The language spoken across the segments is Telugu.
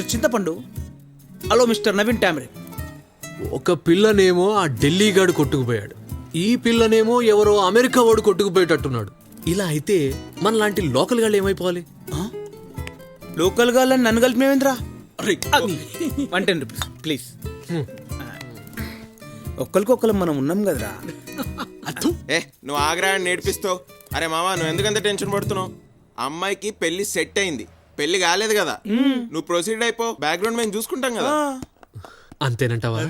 Mister Chintapandu. Hello mister Naveen టామరే. ఒక పిల్లనేమో ఆ ఢిల్లీ గాడు కొట్టుకుపోయాడు, ఈ పిల్లనేమో ఎవరో అమెరికా వాడు కొట్టుకుపోయేటట్టున్నాడు. ఇలా అయితే మన లాంటి లోకల్ గాళ్ళు ఏమైపోవాలి? లోకల్ గా నన్ను కలిపినవేంద్రా? 110 రూపీస్ ప్లీజ్. ఒక్కరికొక్కరు మనం ఉన్నాం కదరా. ఏ నువ్వు ఆగ్రా అని నేర్పిస్తావు. అరే మామ, నువ్వు ఎందుకంత టెన్షన్ పడుతున్నావు? అమ్మాయికి పెళ్లి సెట్ అయింది, పెళ్లి కాలేదు కదా. నువ్వు ప్రొసీడ్ అయిపో, బ్యాక్గ్రౌండ్ మేము చూసుకుంటాం కదా. అంతేనంటావా?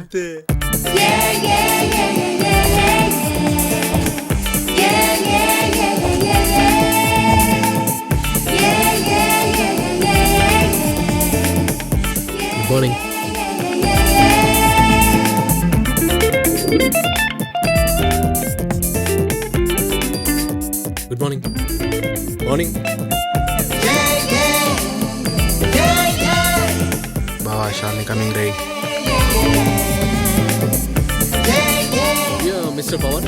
Good morning. Good morning. Morning బావా, షాలిని కమింగ్ రే. Mister Pavan.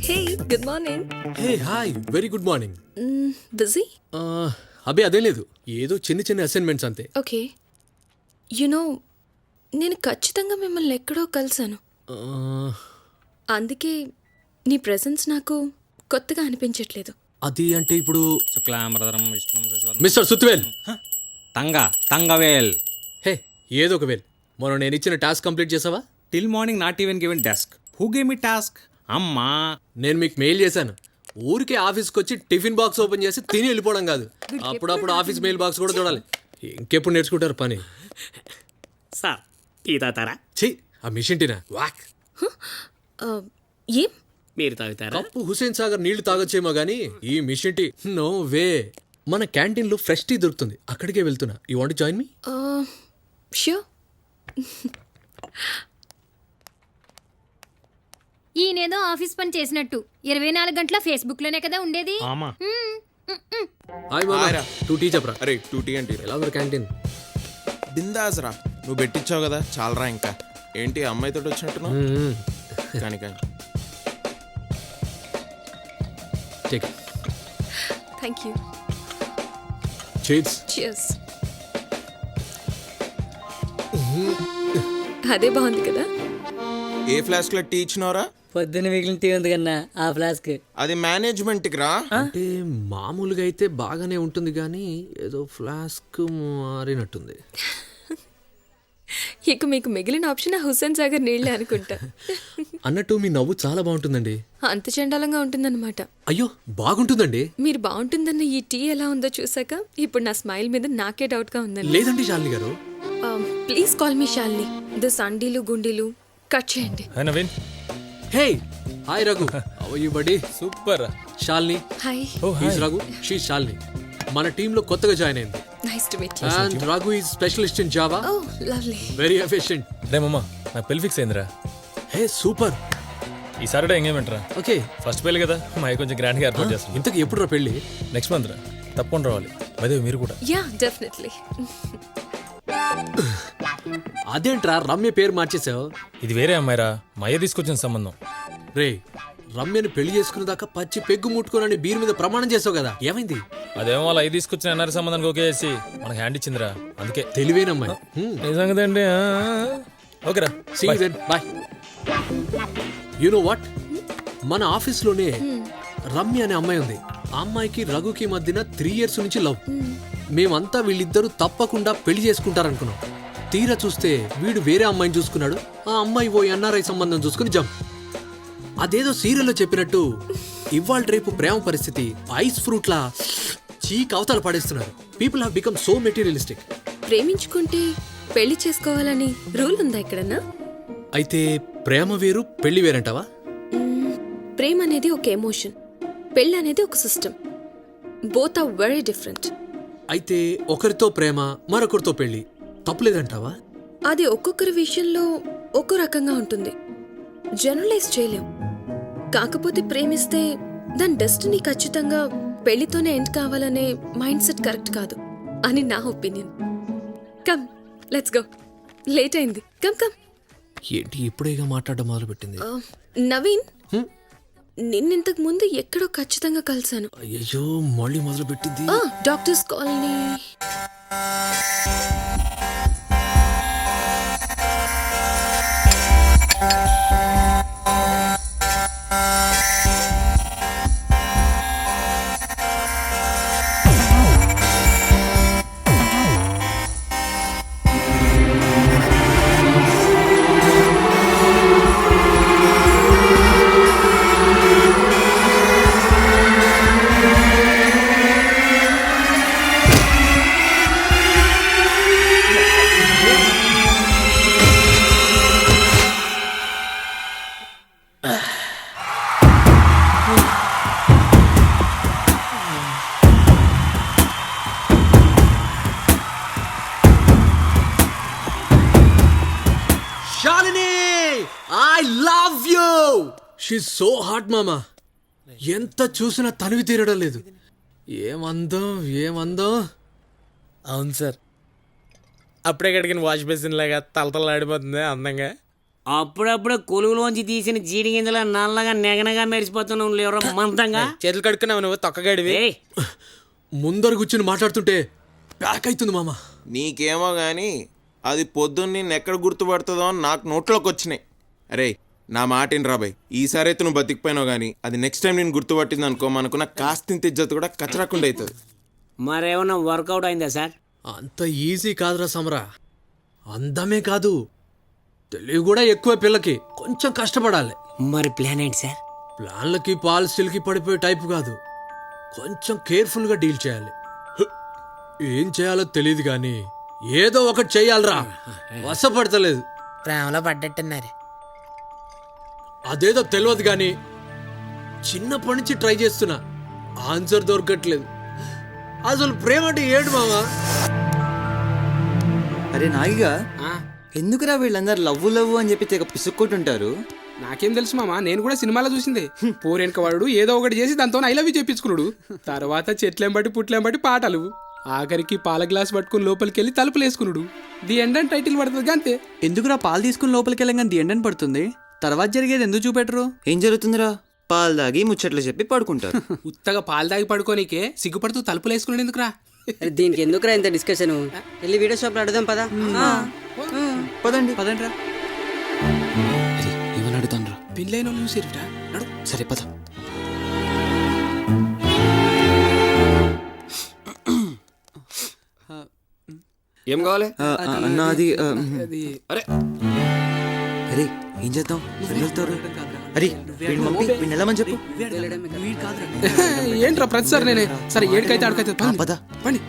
Hey, good morning. Hey hi, very good morning. Busy? అబ్బే అదే లేదు, ఏదో చిన్న చిన్న అసైన్మెంట్స్ అంతే. Okay. You know, నేను ఖచ్చితంగా మిమ్మల్ని ఎక్కడో కలిసాను. అందుకే నీ ప్రెజెన్స్ నాకు కొత్తగా అనిపించట్లేదు. అది అంటే ఇప్పుడు శుక్లాంబరధరం విష్ణుం శశివర్ణం. మిస్టర్ సుత్వేల్. తంగవేల్. హే, ఏదో ఒక వేల్. మనం నేను ఇచ్చిన టాస్క్ కంప్లీట్ చేసావా? Till morning not even given task. Who gave me task? అమ్మా. నేను మీకు మెయిల్ చేశాను. ఊరికే ఆఫీస్కి వచ్చి టిఫిన్ బాక్స్ ఓపెన్ చేసి తిని వెళ్ళిపోవడం కాదు, అప్పుడప్పుడు ఆఫీస్ మెయిల్ బాక్స్ కూడా చూడాలి. ఇంకెప్పుడు నేర్చుకుంటారు పని? సార్ టీ తాగుతారా? చెయ్యి ఆ మిషన్ టీనా వాక్. ఏం? మీరు తాగుతారా? కప్పు హుసేన్ సాగర్ నీళ్లు తాగొచ్చేమో గానీ ఈ మిషన్ టీ నో వే. మన క్యాంటీన్లో ఫ్రెష్ టీ దొరుకుతుంది, అక్కడికే వెళ్తున్నా. You want join me? Sure. ఈయనేదో ఆఫీస్ పని చేసినట్టు 24 గంటల ఫేస్బుక్ లోనే కదా ఉండేది. హాయ్ మామా, 2 టీ చెప్పరా. అరే 2 టీ అంటే ఎలా ఉంది క్యాంటీన్? బిందాస్ రా, నువ్వు పెట్టించావు కదా చాలరా. ఇంకా ఏంటి అమ్మాయితో వచ్చినట్టున్నావు? కానీ కానీ take thank you. Cheers. Cheers. అదే బాగుంది కదా. ఏ ఫ్లాస్క్ లో టీ ఇచ్చినవరా? పొద్దున్న మిగిలిన టీ ఉంది కన్నా ఆ ఫ్లాస్క్. అది మేనేజ్మెంట్ కి రా. అంటే మామూలుగా అయితే బాగానే ఉంటుంది కానీ ఏదో ఫ్లాస్క్ మారినట్టుంది. ఇక మీకు మిగిలిన ఆప్షన్ ఆ హుస్సేన్ సాగర్ నీళ్ళే అనుకుంటా. అన్నట్టు మీ నవ్వు చాలా బాగుంటుందండి. అంత చండాలంగా ఉంటుందన్నమాట. అయ్యో బాగుంటుందండి. మీరు బాగుంటుందన్న ఈ టీ ఎలా ఉందో చూసాక ఇప్పుడు నా స్మైల్ మీద నాకే డౌట్ గా ఉందండి. లేదండి శాలిని గారు. Please call me Shalini. This అండీలు గుండీలు కట్ చేయండి. Hi Naveen. Hey hi Raghu, how are you buddy? Super. Shalini. Hi. He's Raghu, she Shalini. మన టీమ్ లో కొత్తగా జాయిన్ అయింది. Nice to meet you. And Raghu is specialist in Java. Oh lovely. Very efficient. రే మమ్మ, నాకు పెళ్లి ఫిక్స్ అయిందిరా. Hey super. ఈ సాటర్డే ఎంగేజ్మెంట్ రా. ఓకే. ఫస్ట్ పెళ్లి కదా, మా అయ్య కొంచెం గ్రాండ్ గా ఏర్పాటు చేస్తాం. ఇంతకు ఎప్పుడు రా పెళ్ళి? నెక్స్ట్ మంత్ రా, తప్పకుండా రావాలి. అదే మీరు కూడా. Yeah definitely. అదేంట్రా రమ్య పేరు మార్చేసావు? ఇది వేరే అమ్మాయిరా, మా అయ్య తీసుకొచ్చిన సంబంధం. రే, రమ్యని పెళ్లి చేసుకునే దాకా పచ్చి పెగ్గు ముట్టుకోనని బీర్ మీద ప్రమాణం చేసావు కదా, ఏమైంది? అదేమో వాళ్ళ అయ్య తీసుకొచ్చిన ఎన్ఆర్ సంబంధానికి ఓకే చేసి మనకు హ్యాండ్ ఇచ్చిందిరా, అందుకే. తెలివైన అమ్మాయి. నిజంగా అండి. ఓకేరా, see you then, bye. You know what, మన ఆఫీస్లోనే రమ్య అనే అమ్మాయి ఉంది. ఆ అమ్మాయికి రఘుకి మధ్యన 3 years నుంచి లవ్. మేమంతా వీళ్ళిద్దరూ తప్పకుండా పెళ్లి చేసుకుంటారనుకున్నాం. తీరా చూస్తే వీడు వేరే అమ్మాయిని చూసుకున్నాడు, ఆ అమ్మాయి ఓ ఎన్ఆర్ఐ సంబంధం చూసుకుని జంప్. అదేదో సీరియల్లో చెప్పినట్టు ఇవాళ రేపు ప్రేమ పరిస్థితి ఐస్ ఫ్రూట్ లా చీక్ అవతల పడేస్తున్నారు. People have become so materialistic. ప్రేమించుకుంటే పెళ్లి చేసుకోవాలని రూల్ ఉందా ఎక్కడన్నా? అయితే ప్రేమ వేరు పెళ్లి వేరంటావా? ప్రేమ అనేది ఒక ఎమోషన్, పెళ్లి అనేది ఒక system. Both are very different. అయితే ఒకరితో ప్రేమ మరొకరితో పెళ్లి తప్పులేదంటావా? అది ఒక్కొక్కరి విషయంలో ఒక్కో రకంగా ఉంటుంది, జనరలైజ్ చేయలేం. కాకపోతే ప్రేమిస్తే దాని డెస్టినీ ఖచ్చితంగా పెళ్లితోనే ఎండ్ కావాలనే మైండ్ సెట్ కరెక్ట్ కాదు అని నా opinion. Come let's go, late అయింది. Come come. ఏంటి ఇప్పుడేగా మాట్లాడడం మొదలు పెట్టింది? నవీన్, నిన్నింతకు ముందు ఎక్కడో ఖచ్చితంగా కలిశాను. అయ్యో మళ్ళీ మొదలు పెట్టింది. Doctors colony. Shalini I love you. She's so hot మామా. ఎంత చూసినా తనివి తీరడం లేదు. ఏమందో ఏమందో. అవును సార్, అప్పుడే కడిగిన వాష్ బేసిన్ లాగా తలతలాడిపోతుంది అందంగా. అప్పుడప్పుడు కొలువులోంచి తీసిన జీడి గింజల నల్లగా నెగనగా మెరిసిపోతున్నావు లేవరా మంతంగా. చేతులు కడుక్కున్నావు నువ్వు తొక్కగాడివి. ఏయ్, ముందర కూర్చుని మాట్లాడుతుంటే ప్యాక్ అవుతుంది మామా. నీకేమో కానీ అది పొద్దున్న నిన్ను ఎక్కడ గుర్తుపడుతుందో అని నాకు నోట్లోకి వచ్చినాయి. అరే నా మాటిని రాబాయ్, ఈసారి అయితే నువ్వు బతికిపోయినావు కానీ అది నెక్స్ట్ టైం నేను గుర్తుపట్టింది అనుకో, మనకున్న కాస్తింత ఇజ్జత్ కూడా కచరాకుండా అవుతుంది. మరేమన్నా వర్కౌట్ అయిందా సార్? అంత ఈజీ కాదురా సమరా. అందమే కాదు, తెలివి కూడా ఎక్కువ. పిల్లకి కొంచెం కష్టపడాలి. మరి ప్లాన్ ఏంటి సార్? ప్లాన్లకి పాలసీలకి పడిపోయే టైపు కాదు, కొంచెం కేర్ఫుల్గా డీల్ చేయాలి. ఏం చేయాలో తెలియదు కానీ ఏదో ఒకటి చెయ్యాలరా. వశపడతలేదు. ప్రేమలో పడ్డట్టున్నారు. అదేదో తెలియదు కానీ చిన్నప్పటి నుంచి ట్రై చేస్తున్నా, ఆన్సర్ దొరకట్లేదు. అసలు ప్రేమ అంటే ఏడు మామా? అరే నాగిగా, ఎందుకురా వీళ్ళందరూ లవ్వు లవ్వు అని చెప్పి తెగ పిసుక్కుంటుంటారు? నాకేం తెలుసు మామ, నేను కూడా సినిమాలో చూసిందే. పోరేనుక వాడు ఏదో ఒకటి చేసి దాంతో ఐ లవ్ యూ చెప్పించుకున్నాడు. తర్వాత చెట్లేం బట్టి పుట్లేం బట్టి పాటలు, ఆఖరికి పాల గ్లాస్ పట్టుకుని లోపలికి వెళ్ళి తలుపులు వేసుకున్నాడు. ది ఎండ్ అని టైటిల్ పడుతుంది అంతే. ఎందుకురా పాలు తీసుకుని లోపలికి వెళ్ళగానే ఎండని పడుతుంది? తర్వాత జరిగేది ఎందుకు చూపెట్టరు? ఏం జరుగుతుందిరా? పాలు దాగి ముచ్చట్లు చెప్పి పడుకుంటారు. ఉత్తగా పాలు దాగి పడుకోనికే సిగ్గుపడుతూ తలుపులు వేసుకున్నాడు ఎందుకురా? దీనికి ఎందుకురా ఇంత డిస్కషన్? వెళ్ళి వీడియో షాప్ లో అడుగుదాం పదా. పదండి పదండి రా. ఏమని అడుగుతాను రా? పెళ్ళైన వాళ్ళు చూసేరుట. నడు. సరే పద. ఏం కావాలి? అన్నా అది అరే అరే ఏం చేద్దాం? వెళ్తారు. అరే వీడిని పంపి వీడిని వెళ్ళమని చెప్పు. ఏంట్రా ప్రతిసారి నేనే? సరే ఏడికైతే ఆడికైతే పద. పండి.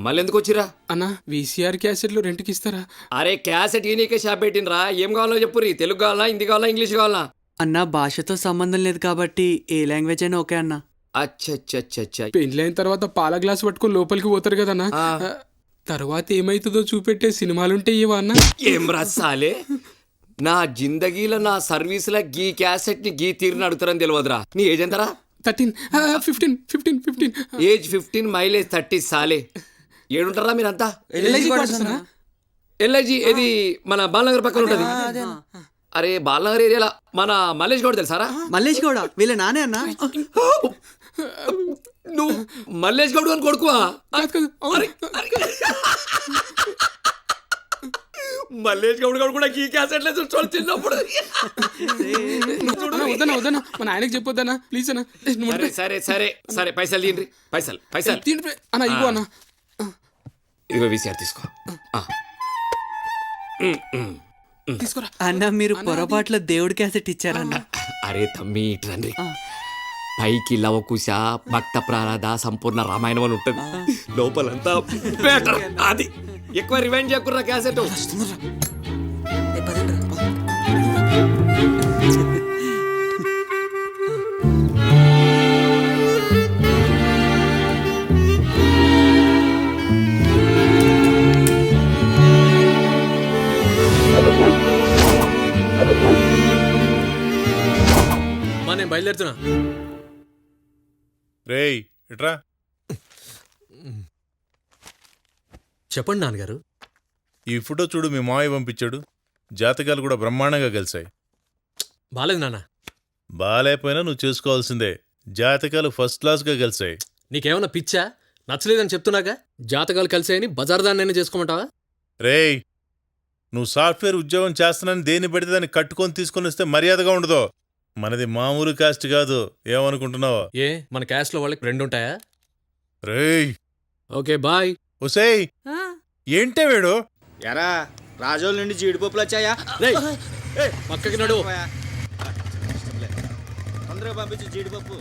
మళ్ళీ ఎందుకు వచ్చిరా అన్న వీసీఆర్ క్యాసెట్లు రెంట్కి ఇస్తారా? అరే క్యాసెట్ ఈయనకే షాప్ పెట్టినరా. ఏం కావాలో చెప్పురి. తెలుగు కావాలా, హిందీ కావాలా, ఇంగ్లీష్ కావాలా? అన్న భాషతో సంబంధం లేదు కాబట్టి ఏ లాంగ్వేజ్ అయినా ఓకే అన్న. అచ్చచ్చచ్చచ్చ. పెళ్ళైన తర్వాత పాల గ్లాస్ పట్టుకుని లోపలికి పోతారు కదన్నా, తర్వాత ఏమైతుందో చూపెట్టే సినిమాలుంటే ఇవా అన్న? ఏం రాసాలే, నా జిందగీలో నా సర్వీసుల గీ క్యాసెట్ ని గీ తీరుని అడుగుతారని తెలియదురా. నీ ఏజ్ ఎంతరా? 13, 15. ఏజ్ 15, మైలేజ్ 30 సాలే. ఏడుంటారా మీరంతా? ఎల్ఐజీ ఏది మన బాలనగర్ పక్కన ఉంటది. అరే బాలనగర్ ఏరియాలో మన మల్లేష్ గౌడ్ తెలుసారా? మల్లేష్ గౌడ వీళ్ళ నానే అన్న. నువ్వు మల్లేష్ గౌడ్ అని కొడుకువా? మల్లేష్ గౌడ్ గౌడ్ కూడా ఈ క్యాసెట్లే చూడాలి చిన్నప్పుడు. వద్దనా మన ఆయనకి చెప్పొద్దన్నా ప్లీజ్ అన్న. సరే సరే సరే పైసలు తీయండి. పైసలు అన్న ఇగో అన్న. ఇదిగో వీసీఆర్ తీసుకో. తీసుకురా అన్న. మీరు పొరపాట్ల దేవుడి క్యాసెట్ ఇచ్చారన్న. అరే తమ్మి ఇట్రండి. పైకి లవకుశ, భక్త ప్రారద, సంపూర్ణ రామాయణం అని ఉంటుంది. లోపలంతా బెటర్. అది ఎక్కువ రివైండ్ చేయకుర్రా క్యాసెట్. నేను బయలుదేరుతున్నా. రేయ్ ఇట్రా. చెప్పండి నాన్నగారు. ఈ ఫోటో చూడు, మీ మావయ్య పంపించాడు. జాతకాలు కూడా బ్రహ్మాండంగా కలిసాయి. బాలేదు నాన్న. బాలేపోయినా నువ్వు చూసుకోవాల్సిందే. జాతకాలు ఫస్ట్ క్లాస్గా కలిసాయి. నీకేమన్నా పిచ్చా? నచ్చలేదని చెప్తున్నాగా. జాతకాలు కలిసాయని బజార్ దాన్నైనా చేసుకోమంటావా? రేయ్, నువ్వు సాఫ్ట్వేర్ ఉద్యోగం చేస్తున్నానని దేన్ని పడితే దాన్ని కట్టుకొని తీసుకొని వస్తే మర్యాదగా ఉండదు. మనది మామూలు కాస్ట్ కాదు. ఏమనుకుంటున్నావు? ఏ మన క్యాస్ట్ లో వాళ్ళకి 2 ఉంటాయా? రేయ్, ఓకే బాయ్. ఒసేయ్, ఏంటే వీడు? ఎరా రాజోల నుండి జీడిపప్పులు వచ్చాయా? రేయ్, పక్కకి నడు. తొందరగా పంపించు జీడిపప్పు.